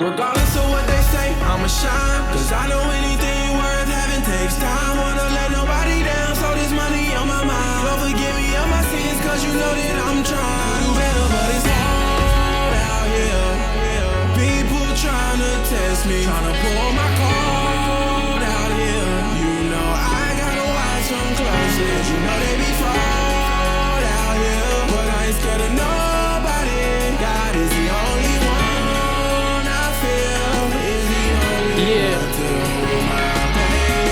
Regardless of what they say, I'ma shine. Cause I know anything worth having takes time. Wanna let nobody down, so this money on my mind. Lord, forgive me of my sins, cause you know that I'm trying to do better, but it's hard out here. People trying to test me, trying to pull my card out here. You know I gotta watch them closely. You know they be fraud out here, but I ain't scared of nobody. God is the only one I feel is the only one to hold my pain.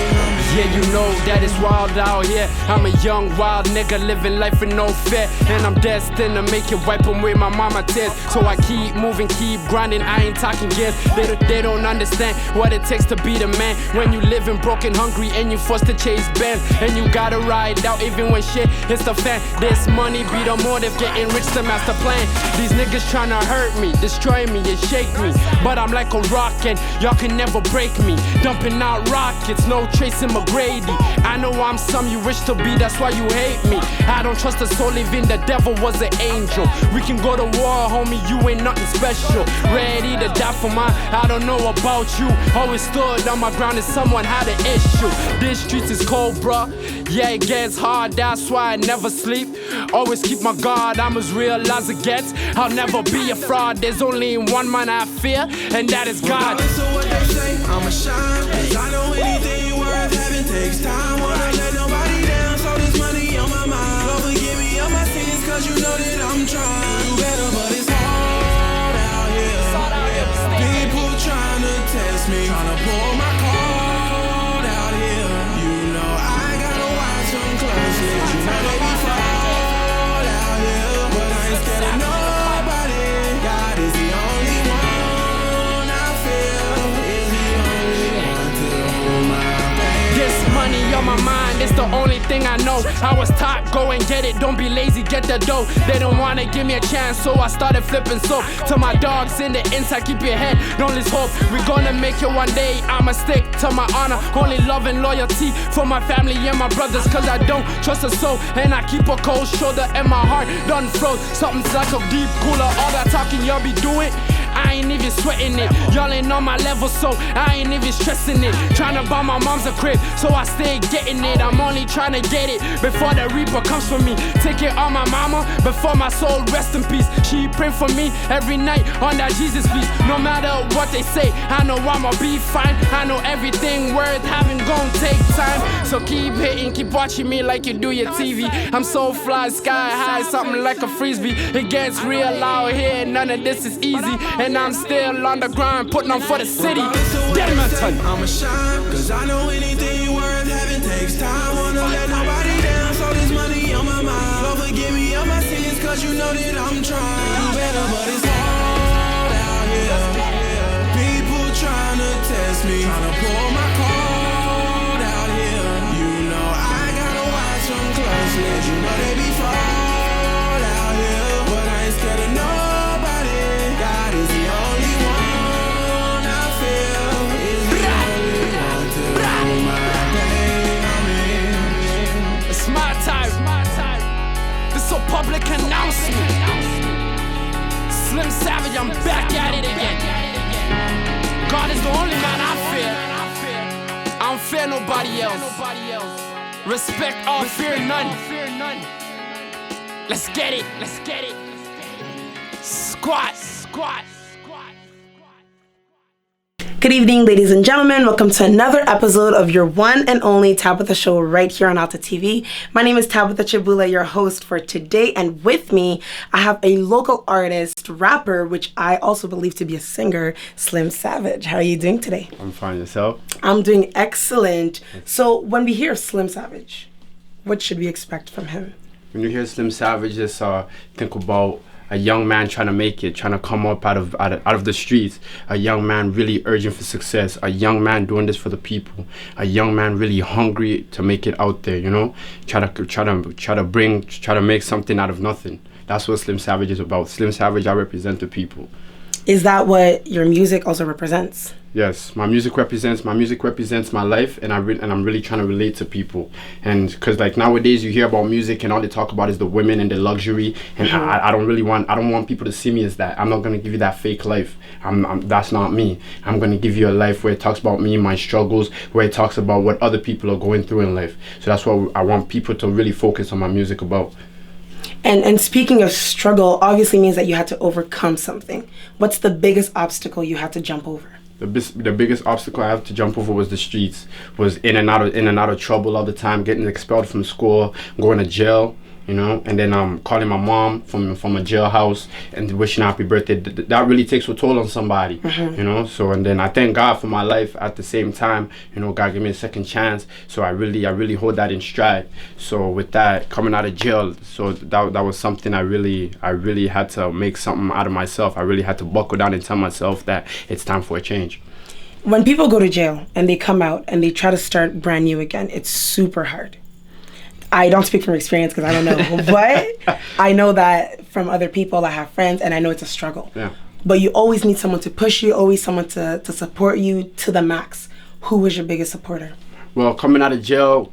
Yeah, you know that it's wild out here. I'm a young, wild nigga living life with no fear. And I'm destined to make it wipe away my mama tears. So I keep moving, keep grinding, I ain't talking gas. They don't understand what it takes to be the man. When you living broken, hungry, and you forced to chase bands. And you gotta ride out even when shit hits the fan. This money be the motive, getting rich the master plan. These niggas tryna hurt me, destroy me, and shake me. But I'm like a rocket, y'all can never break me. Dumping out rockets, no trace in McGrady. I know I'm some you wish to be, that's why you hate me. I don't trust a soul, even the devil was an angel. We can go to war, homie, you ain't nothing special. Ready to die for mine, I don't know about you. Always stood on my ground if someone had an issue. This streets is cold, bruh. Yeah, it gets hard, that's why I never sleep. Always keep my guard, I'm as real as it gets. I'll never be a fraud, there's only one man I fear, and that is God. Regardless of what they say, I'ma shine. Cause I know anything worth having takes time. Wanna let nobody down, so this money on my mind. Lord, forgive me of my sins, cause you know that I'm trying to do better, but it's hard out here. People trying to test me, trying to pull my card out here. You know I gotta watch them closely. You know they be fraud out here, but I ain't scared of nobody. God is the only one I feel is the only one to hold my pain. This money on my mind, it's the only thing I know. I was taught, go and get it, don't be lazy, get the dough. They don't wanna give me a chance, so I started flipping soap. To my dogs in the inside, keep your head, don't lose hope. We're gonna make it one day, I'ma stick to my honor. Only love and loyalty for my family and my brothers, cause I don't trust a soul. And I keep a cold shoulder and my heart done froze. Something's like a deep cooler, all that talking y'all be doing, I ain't even sweating it. Y'all ain't on my level, so I ain't even stressing it. Tryna buy my mom's a crib, so I stay getting it. I'm only tryna get it before the reaper comes for me. Take it on my mama before my soul rest in peace. She pray for me every night on that Jesus peace. No matter what they say, I know I'ma be fine. I know everything worth having gon' take time. So keep hitting, keep watching me like you do your TV. I'm so fly, sky high, something like a frisbee. It gets real out here, none of this is easy. And I'm still on the grind, putting on for the city. Edmonton. I'ma shine, cause I know anything worth having takes time. Wanna let nobody down, so this money on my mind. Lord, forgive me of my sins, cause you know that I'm trying to do better, but it's hard out here. People trying to test me, trying to pull my card out here. You know I gotta watch them closely. You know they be fraud out here, but I ain't scared of nobody. God is the only one I feel is the only one to hold my pain. It's my time. This a public announcement. Slim Savage, I'm back at it again. God is the only man I fear. I don't fear nobody else. Respect all, fear none. Let's get it. Squat. Good evening, ladies and gentlemen. Welcome to another episode of your one and only Tabitha show right here on Alta TV. My name is Tabitha Chibula, your host for today, and with me, I have a local artist, rapper, which I also believe to be a singer, Slim Savage. How are you doing today? I'm fine. Yourself? I'm doing excellent. So when we hear Slim Savage, what should we expect from him? When you hear Slim Savage, just think about a young man trying to make it, trying to come up out of the streets, a young man really urging for success, a young man doing this for the people, a young man really hungry to make it out there, you know, try to make something out of nothing. That's what Slim Savage is about. Slim Savage, I represent the people. Is that what your music also represents? Yes, my music represents my life, and I'm really trying to relate to people. And because like nowadays you hear about music and all they talk about is the women and the luxury, and I don't want people to see me as that. I'm not gonna give you that fake life. That's not me. I'm gonna give you a life where it talks about me, my struggles, where it talks about what other people are going through in life. So that's what I want people to really focus on my music about. And speaking of struggle, obviously means that you had to overcome something. What's the biggest obstacle you had to jump over? The biggest obstacle I have to jump over was the streets. Was in and out of trouble all the time, getting expelled from school, going to jail, you know, and then calling my mom from a jailhouse and wishing her happy birthday. That really takes a toll on somebody, you know. So and then I thank God for my life at the same time, you know. God gave me a second chance, so I really hold that in stride. So with that, coming out of jail, so that was something I really had to make something out of myself. I really had to buckle down and tell myself that it's time for a change. When people go to jail and they come out and they try to start brand new again, it's super hard. I don't speak from experience because I don't know, but I know that from other people. I have friends, and I know it's a struggle. Yeah. But you always need someone to push you, always someone to support you to the max. Who was your biggest supporter? Well, coming out of jail,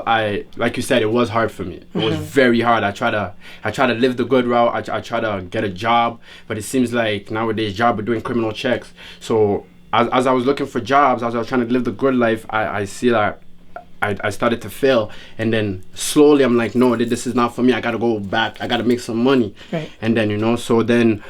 I, like you said, it was hard for me. It was very hard. I try to live the good route. I try to get a job, but it seems like nowadays jobs are doing criminal checks. So as I was looking for jobs, as I was trying to live the good life, I see that I started to fail, and then slowly I'm like, no, this is not for me. I gotta go back. I gotta make some money. Right. And then, you know, so then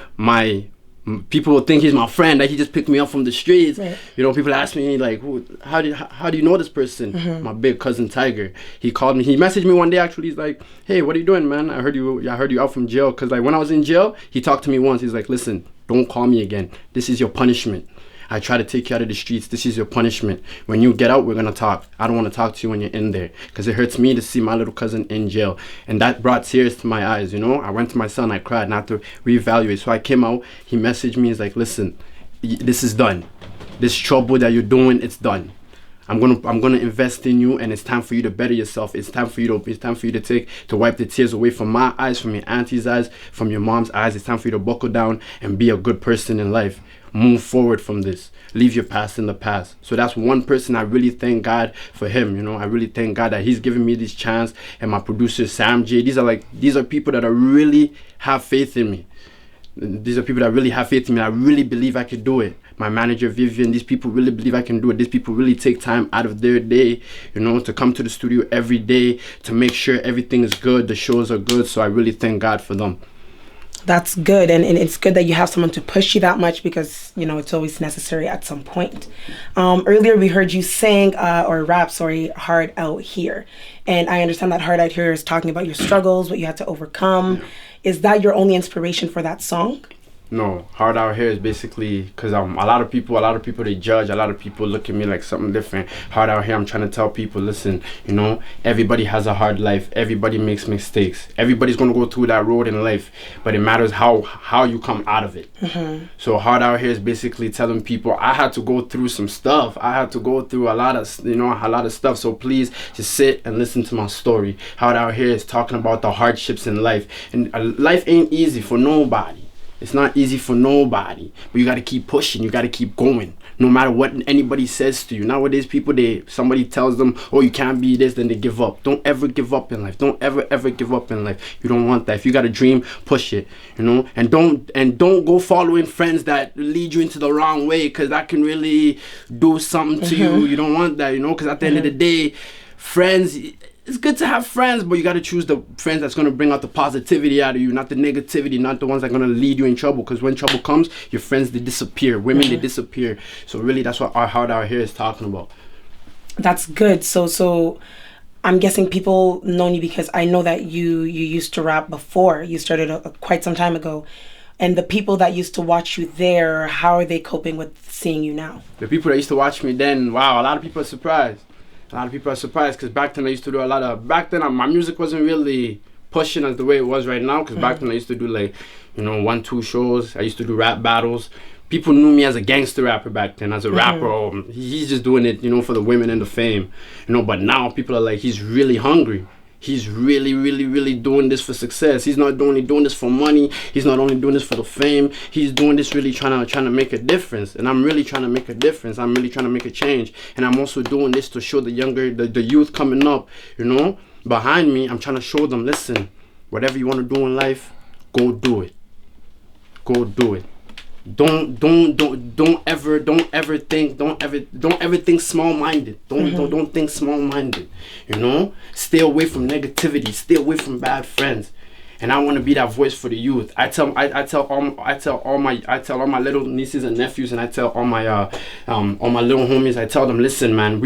people will think he's my friend, that he just picked me up from the streets. Right. You know, people ask me like, how do you know this person? My big cousin Tiger. He called me. He messaged me one day actually. He's like, hey, what are you doing, man? I heard you out from jail. Cause like when I was in jail, he talked to me once. He's like, listen, don't call me again. This is your punishment. I try to take you out of the streets. This is your punishment. When you get out, we're going to talk. I don't want to talk to you when you're in there, because it hurts me to see my little cousin in jail. And that brought tears to my eyes, you know. I went to my son, I cried, not to reevaluate. So I came out, he messaged me, he's like, listen, this is done. This trouble that you're doing, it's done. I'm gonna invest in you, and it's time for you to better yourself. It's time for you to wipe the tears away from my eyes, from your auntie's eyes, from your mom's eyes. It's time for you to buckle down and be a good person in life. Move forward from this. Leave your past in the past. So that's one person I really thank God for him. You know, I really thank God that he's given me this chance, and my producer Sam J. These are people that really have faith in me. These are people that really have faith in me. I really believe I could do it. My manager Vivian, these people really believe I can do it. These people really take time out of their day, you know, to come to the studio every day to make sure everything is good, the shows are good. So I really thank God for them. That's good, and it's good that you have someone to push you that much, because, you know, it's always necessary at some point. Earlier we heard you sing or rap, Hard Out Here. And I understand that Hard Out Here is talking about your struggles, what you had to overcome. Is that your only inspiration for that song? No, Hard Out Here is basically because a lot of people they judge. A lot of people look at me like something different. Hard Out Here, I'm trying to tell people, listen, you know, everybody has a hard life. Everybody makes mistakes. Everybody's gonna go through that road in life, but it matters how you come out of it. So Hard Out Here is basically telling people I had to go through some stuff. I had to go through a lot of stuff. So please just sit and listen to my story. Hard Out Here is talking about the hardships in life, and life ain't easy for nobody. It's not easy for nobody, but you got to keep pushing. You got to keep going, no matter what anybody says to you. Nowadays, somebody tells them, oh, you can't be this, then they give up. Don't ever give up in life. Don't ever give up in life. You don't want that. If you got a dream, push it, you know, and don't go following friends that lead you into the wrong way, because that can really do something to you. You don't want that, you know, because at the end of the day, friends, it's good to have friends, but you got to choose the friends that's going to bring out the positivity out of you, not the negativity, not the ones that are going to lead you in trouble. Because when trouble comes, your friends, they disappear. Women, they disappear. So really, that's what our Hard Out Here is talking about. That's good. So I'm guessing people know you because I know that you used to rap before. You started quite some time ago. And the people that used to watch you there, how are they coping with seeing you now? The people that used to watch me then, wow, a lot of people are surprised. A lot of people are surprised, because back then I used to do my music wasn't really pushing as the way it was right now, because back then I used to do 1-2 shows. I used to do rap battles. People knew me as a gangster rapper back then, as a rapper. He's just doing it, for the women and the fame, But now people are like, he's really hungry. he's really, really, really doing this for success. He's not only doing this for money. He's not only doing this for the fame. He's doing this really trying to make a difference. And I'm really trying to make a difference. I'm really trying to make a change. And I'm also doing this to show the youth coming up, you know, behind me. I'm trying to show them, listen, whatever you want to do in life, go do it. Go do it. Don't ever think small-minded. Don't think small-minded. You know, stay away from negativity. Stay away from bad friends. And I want to be that voice for the youth. I tell all my little nieces and nephews, and I tell all my little homies. I tell them, listen, man,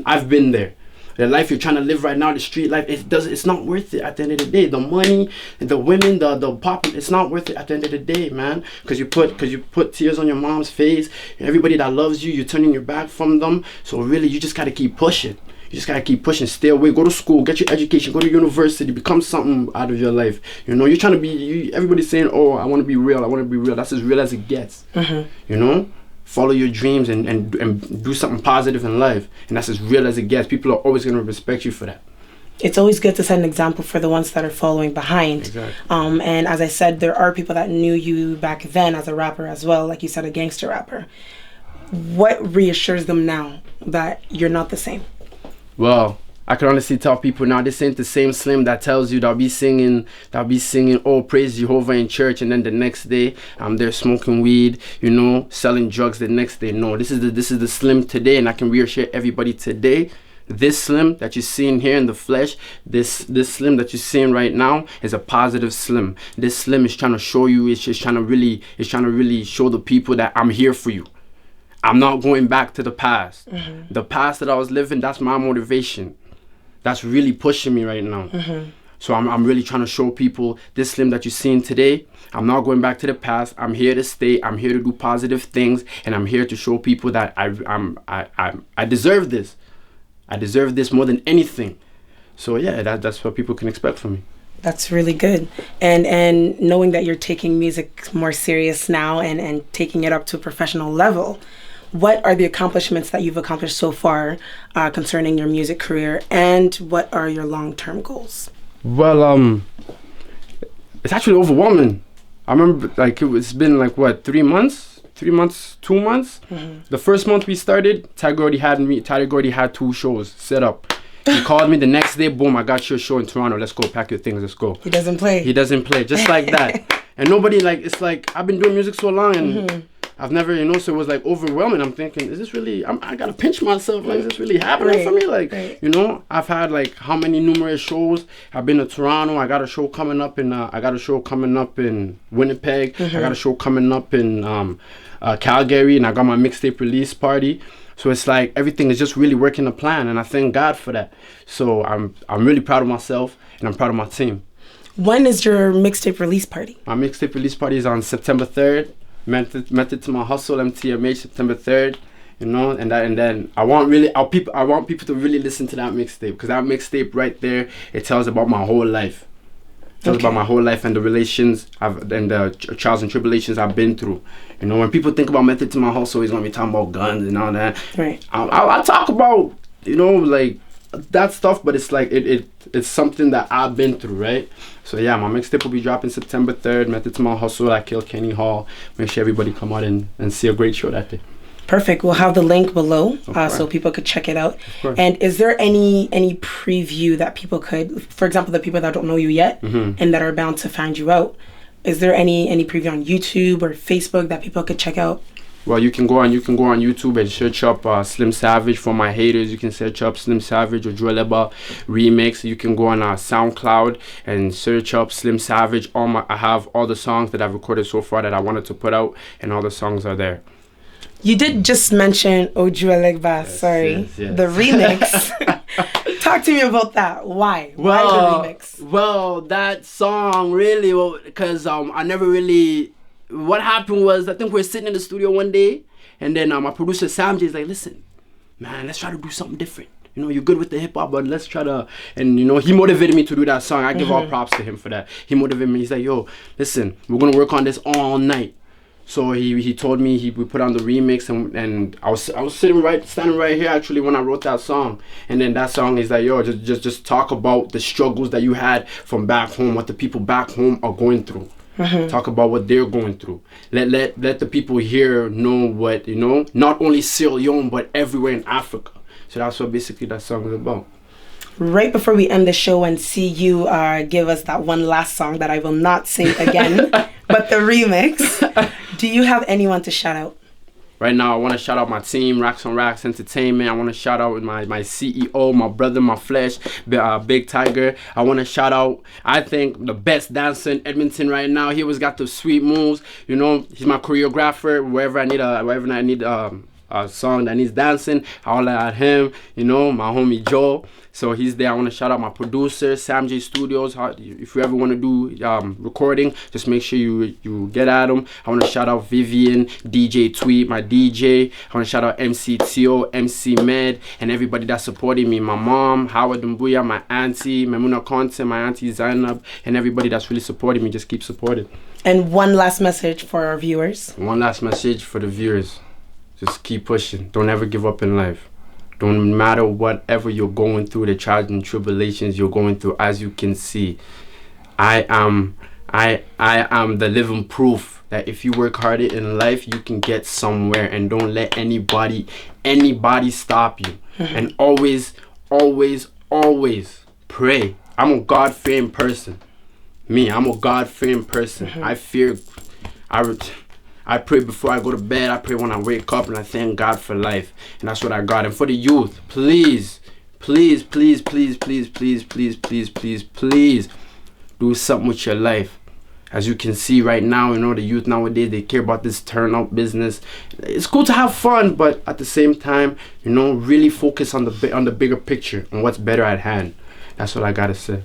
I've been there. The life you're trying to live right now, the street life, it's not worth it at the end of the day. The money, the women, the pop, it's not worth it at the end of the day, man. Because you put tears on your mom's face. Everybody that loves you, you're turning your back from them. So really, you just gotta keep pushing. You just gotta keep pushing. Stay away. Go to school. Get your education. Go to university. Become something out of your life. You know, you're trying to be. Everybody's saying, "Oh, I want to be real. I want to be real." That's as real as it gets. You know. Follow your dreams and do something positive in life. And that's as real as it gets. People are always going to respect you for that. It's always good to set an example for the ones that are following behind. Exactly. And as I said, there are people that knew you back then as a rapper as well, like you said, a gangster rapper. What reassures them now that you're not the same? Well, I can honestly tell people now, this ain't the same Slim that tells you that'll be singing, oh, praise Jehovah in church, and then the next day I'm there smoking weed, you know, selling drugs the next day. No, this is the Slim today, and I can reassure everybody today. This Slim that you're seeing here in the flesh, this Slim that you're seeing right now is a positive Slim. This Slim is trying to show you, it's trying to really show the people that I'm here for you. I'm not going back to the past. The past that I was living, that's my motivation. That's really pushing me right now. So I'm really trying to show people this Slim that you're seeing today. I'm not going back to the past. I'm here to stay. I'm here to do positive things, and I'm here to show people that I deserve this. I deserve this more than anything. So yeah, that's what people can expect from me. That's really good. And knowing that you're taking music more serious now and taking it up to a professional level, what are the accomplishments that you've accomplished so far concerning your music career, and what are your long-term goals? Well, it's actually overwhelming. I remember, like, it's been like, what, 3 months? 2 months? The first month we started, Tiger already had 2 shows set up. He called me the next day, boom, I got your show in Toronto. Let's go, pack your things, let's go. He doesn't play, just like that. And nobody, like, it's like, I've been doing music so long, and I've never, you know, so it was like overwhelming. I'm thinking, is this really, I gotta pinch myself, like, is this really happening for me? Like, you know, I've had like how many numerous shows. I've been to Toronto. I got a show coming up in Winnipeg. I got a show coming up in Calgary, and I got my mixtape release party. So it's like everything is just really working a plan, and I thank God for that. So I'm really proud of myself, and I'm proud of my team. When is your mixtape release party? My mixtape release party is on September 3rd. Method to My Hustle, MTMH, September 3rd, you know, and then I want people to really listen to that mixtape, because that mixtape right there, it tells about my whole life. It tells about my whole life and the relations and the trials and tribulations I've been through. You know, when people think about Method to My Hustle, he's gonna be talking about guns and all that. Right. I talk about, you know, like that stuff, but it's like it's something that I've been through, right? So yeah, my mixtape will be dropping September 3rd, Method to My Hustle at Kill Kenny Hall. Make sure everybody come out and see a great show that day. Perfect. We'll have the link below so people could check it out. And is there any preview that people could, for example, the people that don't know you yet and that are bound to find you out, is there any preview on YouTube or Facebook that people could check out? Well, you can go on YouTube and search up Slim Savage. For my haters, you can search up Slim Savage or Dwelleba Remix. You can go on SoundCloud and search up Slim Savage. I have all the songs that I've recorded so far that I wanted to put out, and all the songs are there. You did just mention Dwelleba, the remix. Talk to me about that. Why? Why the remix? Well, that song really, because I never really. What happened was, I think we were sitting in the studio one day, and then my producer Sam J is like, listen, man, let's try to do something different. You know, you're good with the hip hop, but let's try to, and you know, he motivated me to do that song. I give all props to him for that. He motivated me. He's like, yo, listen, we're gonna work on this all night. So he told me we put on the remix, and I was standing right here actually when I wrote that song. And then that song is like, yo, just talk about the struggles that you had from back home, what the people back home are going through. Talk about what they're going through. Let the people here know what, you know, not only Sierra Leone but everywhere in Africa. So that's what basically that song is about. Right before we end the show and see you give us that one last song that I will not sing again, but the remix, do you have anyone to shout out? Right now, I want to shout out my team, Racks on Racks Entertainment. I want to shout out my CEO, my brother, my flesh, Big Tiger. I want to shout out, I think, the best dancer in Edmonton right now. He always got the sweet moves. You know, he's my choreographer. Wherever I need a song that needs dancing, I'll at him. You know, my homie Joe. So he's there. I want to shout out my producer, Sam J Studios. If you ever want to do recording, just make sure you get at him. I want to shout out Vivian, DJ Tweet, my DJ. I want to shout out MC Tio, MC Med, and everybody that's supporting me. My mom, Howard Dumbuya, my auntie, Memuna Conte, my auntie Zainab, and everybody that's really supporting me. Just keep supporting. And one last message for our viewers. One last message for the viewers. Just keep pushing. Don't ever give up in life. Don't matter whatever you're going through, the trials and tribulations you're going through. As you can see, I am the living proof that if you work harder in life, you can get somewhere. And don't let anybody stop you. And always pray. I'm a God-fearing person. I'm a God-fearing person. I pray before I go to bed. I pray when I wake up, and I thank God for life. And that's what I got. And for the youth, please do something with your life. As you can see right now, you know, the youth nowadays, they care about this turnout business. It's cool to have fun, but at the same time, you know, really focus on the bigger picture and what's better at hand. That's what I gotta say.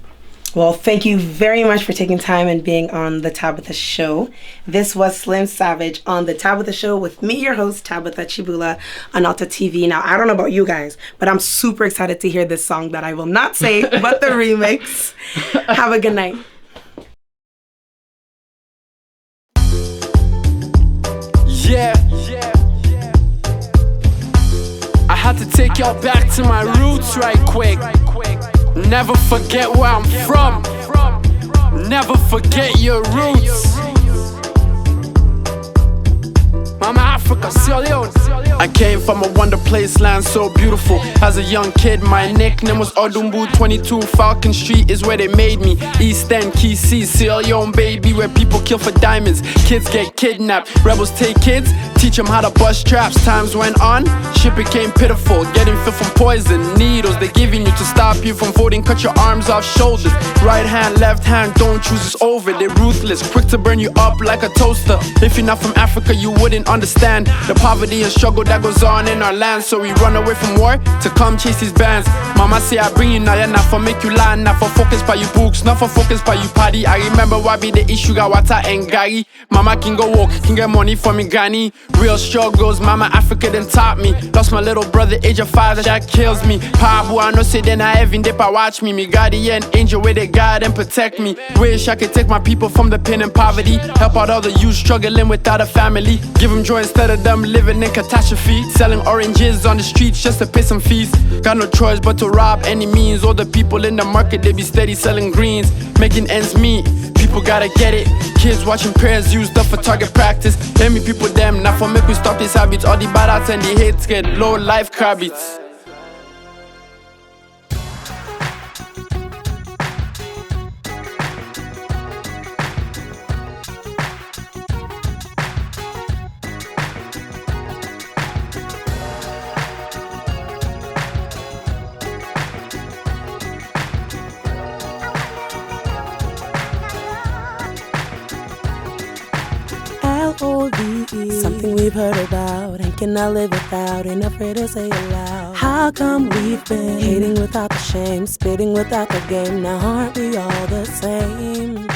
Well, thank you very much for taking time and being on the Tabitha Show. This was Slim Savage on the Tabitha Show with me, your host, Tabitha Chibula, on Alta TV. Now, I don't know about you guys, but I'm super excited to hear this song that I will not say, but the remix. Have a good night. Yeah. I had to take y'all back to my roots right quick. Never forget where I'm from. Never forget your roots. Mama Africa, Sierra Leone. I came from a wonder place, land so beautiful. As a young kid, my nickname was Odumbu. 22 Falcon Street is where they made me. East End, Key Sierra Leone, baby, where people kill for diamonds. Kids get kidnapped, rebels take kids, teach them how to bust traps. Times went on, shit became pitiful. Getting filled from poison, needles they giving you to stop you from voting. Cut your arms off shoulders. Right hand, left hand, don't choose, it's over. They're ruthless, quick to burn you up like a toaster. If you're not from Africa, you wouldn't understand the poverty and struggle that goes on in our land. So we run away from war to come chase these bands. Mama say I bring you now, yeah, not for make you lie, not for focus by you books, not for focus by you party. I remember why be the issue, got water and gari. Mama can go walk, can get money for me granny. Real struggles, mama Africa then taught me. Lost my little brother, age of 5, that kills me. Pabu, I know say then I even dip, I watch me. Me guardian angel where they guide and protect me. Wish I could take my people from the pain and poverty. Help out all the youth struggling without a family. Give them joy instead of them living in catastrophe. Selling oranges on the streets just to pay some fees. Got no choice but to rob any means. All the people in the market, they be steady selling greens, making ends meet. People gotta get it. Kids watching prayers used up for target practice. Hear me people them, not for make we stop these habits. All the bad outs and the hate get low life habits. L-O-V-E, something we've heard about and cannot live without, ain't afraid to say it loud. How come we've been hating without the shame, spitting without the game? Now aren't we all the same?